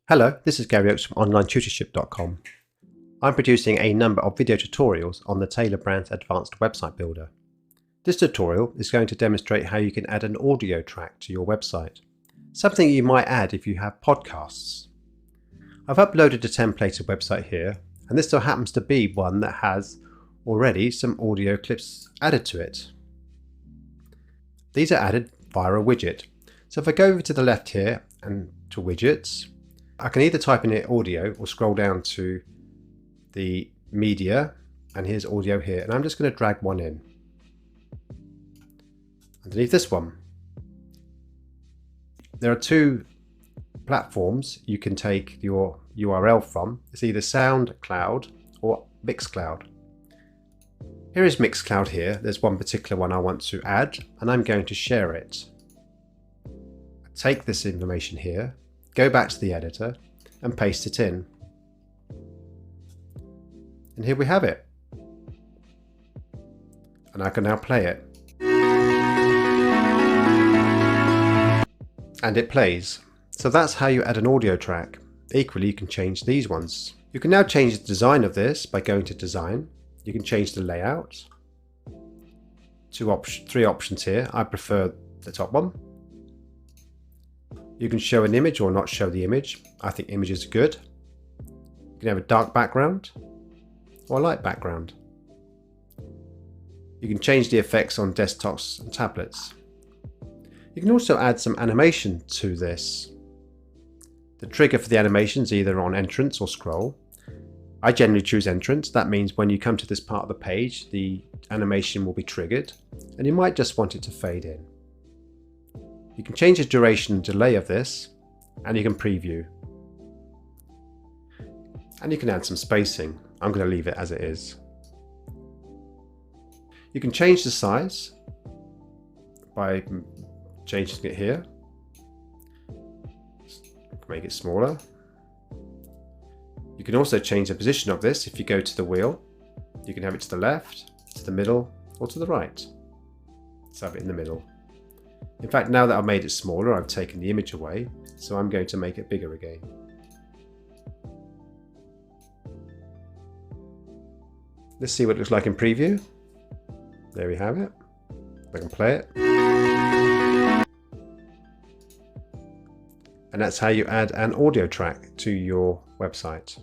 Hello, this is Gary Oakes from OnlineTutorship.com. I'm producing a number of video tutorials on the Tailor brand's advanced website builder. This tutorial is going to demonstrate how you can add an audio track to your website, something you might add if you have podcasts. I've uploaded a templated website here, and this still happens to be one that has already some audio clips added to it. These are added via a widget. So if I go over to the left here and to widgets, I can either type in here audio or scroll down to the media, and here's audio here, and I'm just going to drag one in underneath this one. There are two platforms you can take your URL from. It's either SoundCloud or Mixcloud. Here is Mixcloud here. There's one particular one I want to add, and I'm going to share it. I take this information here, go back to the editor and paste it in. And here we have it. And I can now play it. And it plays. So that's how you add an audio track. Equally, you can change these ones. You can now change the design of this by going to Design. You can change the layout. Three options here. I prefer the top one. You can show an image or not show the image. I think images are good. You can have a dark background or a light background. You can change the effects on desktops and tablets. You can also add some animation to this. The trigger for the animation is either on entrance or scroll. I generally choose entrance. That means when you come to this part of the page, the animation will be triggered, and you might just want it to fade in. You can change the duration and delay of this, and you can preview. And you can add some spacing. I'm going to leave it as it is. You can change the size by changing it here. Make it smaller. You can also change the position of this. If you go to the wheel, you can have it to the left, to the middle, or to the right. Let's have it in the middle. In fact, now that I've made it smaller, I've taken the image away, so I'm going to make it bigger again. Let's see what it looks like in preview. There we have it. I can play it. And that's how you add an audio track to your website.